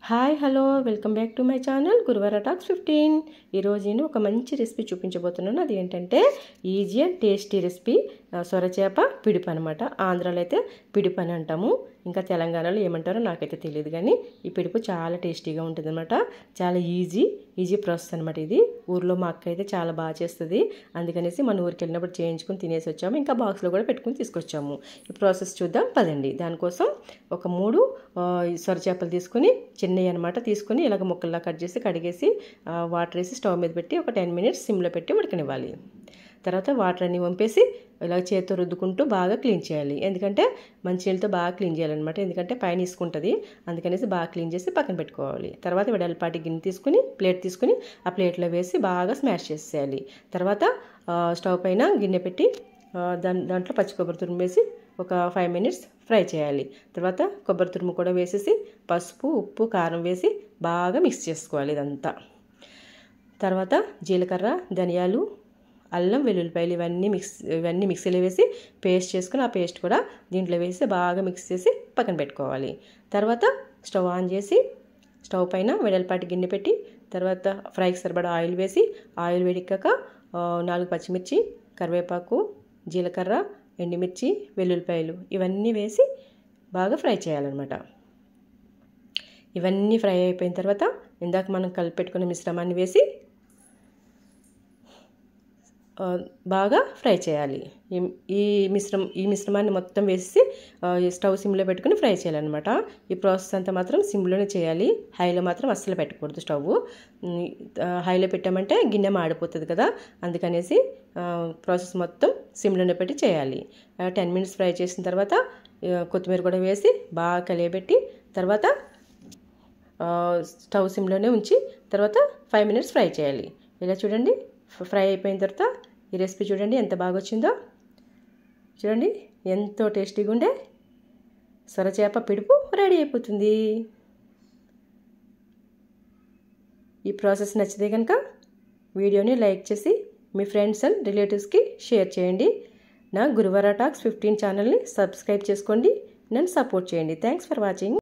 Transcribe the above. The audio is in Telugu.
Hi hello welcome back to my channel Guruvara talks 15. ఈరోజు నేను ఒక మంచి రెసిపీ చూపించబోతున్నాను. అది ఏంటంటే ఈజీ అండ్ టేస్టీ రెసిపీ సొరచేప పిడిపి అనమాట. ఆంధ్రాలో అయితే పిడిపి అని అంటాము, ఇంకా తెలంగాణలో ఏమంటారో నాకైతే తెలియదు, కానీ ఈ పిడుపు చాలా టేస్టీగా ఉంటుంది అనమాట. చాలా ఈజీ ప్రాసెస్ అనమాట. ఇది ఊర్లో మా అక్క అయితే చాలా బాగా చేస్తుంది, అందుకనేసి మన ఊరికి వెళ్ళినప్పుడు చేయించుకొని తినేసి వచ్చాము, ఇంకా బాక్స్లో కూడా పెట్టుకుని తీసుకొచ్చాము. ఈ ప్రాసెస్ చూద్దాం పదండి. దానికోసం ఒక 3 సొరచేపలు తీసుకొని చిన్నవి అనమాట తీసుకొని ఇలాగ ముక్కల్లా కట్ చేసి కడిగేసి వాటర్ వేసి స్టవ్ మీద పెట్టి ఒక 10 మినిట్స్ సిమ్లో పెట్టి ఉడకనివ్వాలి. తర్వాత వాటర్ అన్ని వంపేసి ఇలా చేతితో రుద్దుకుంటూ బాగా క్లీన్ చేయాలి. ఎందుకంటే మంచినీళ్ళతో బాగా క్లీన్ చేయాలన్నమాట, ఎందుకంటే పైన ఇసుకుంటుంది, అందుకనేసి బాగా క్లీన్ చేసి పక్కన పెట్టుకోవాలి. తర్వాత వెడల్పాటి గిన్నె తీసుకుని ప్లేట్ తీసుకుని ఆ ప్లేట్లో వేసి బాగా స్మాష్ చేసేయాలి. తర్వాత స్టవ్ పైన గిన్నె పెట్టి దాంట్లో పచ్చి కొబ్బరి తురుము వేసి ఒక 5 మినిట్స్ ఫ్రై చేయాలి. తర్వాత కొబ్బరి తురుము కూడా వేసేసి పసుపు ఉప్పు కారం వేసి బాగా మిక్స్ చేసుకోవాలి ఇదంతా. తర్వాత జీలకర్ర ధనియాలు అల్లం వెల్లుల్లిపాయలు ఇవన్నీ మిక్సీలో వేసి పేస్ట్ చేసుకుని ఆ పేస్ట్ కూడా దీంట్లో వేసి బాగా మిక్స్ చేసి పక్కన పెట్టుకోవాలి. తర్వాత స్టవ్ ఆన్ చేసి స్టవ్ పైన వెడల్పాటి గిన్నె పెట్టి తర్వాత ఫ్రైకి సరిపడా ఆయిల్ వేసి ఆయిల్ వేడెక్కాక 4 పచ్చిమిర్చి కరివేపాకు జీలకర్ర ఎండుమిర్చి వెల్లుల్లిపాయలు ఇవన్నీ వేసి బాగా ఫ్రై చేయాలన్నమాట. ఇవన్నీ ఫ్రై అయిపోయిన తర్వాత ఇందాక మనం కలిపి పెట్టుకున్న మిశ్రమాన్ని వేసి బాగా ఫ్రై చేయాలి. ఈ మిశ్రమాన్ని మొత్తం వేసి స్టవ్ సిమ్లో పెట్టుకుని ఫ్రై చేయాలన్నమాట. ఈ ప్రాసెస్ అంతా మాత్రం సిమ్లోనే చేయాలి, హైలో మాత్రం అస్సలు పెట్టకూడదు. స్టవ్ హైలో పెట్టామంటే గిన్నె మాడిపోతుంది కదా, అందుకనేసి ప్రాసెస్ మొత్తం సిమ్లోనే పెట్టి చేయాలి. 10 మినిట్స్ ఫ్రై చేసిన తర్వాత కొత్తిమీర కూడా వేసి బాగా కలియబెట్టి తర్వాత స్టవ్ సిమ్లోనే ఉంచి తర్వాత 5 మినిట్స్ ఫ్రై చేయాలి. ఇలా చూడండి, ఫ్రై అయిపోయిన తర్వాత ఈ రెసిపీ చూడండి ఎంత బాగా వచ్చిందో. చూడండి ఎంతో టేస్టీగా ఉండే సొరచేప పిడుపు రెడీ అయిపోతుంది. ఈ ప్రాసెస్ నచ్చితే కనుక వీడియోని లైక్ చేసి మీ ఫ్రెండ్స్ అండ్ రిలేటివ్స్కి షేర్ చేయండి. నా గురువార టాక్స్ 15 ఛానల్ని సబ్స్క్రైబ్ చేసుకోండి, నన్ను సపోర్ట్ చేయండి. Thanks for watching.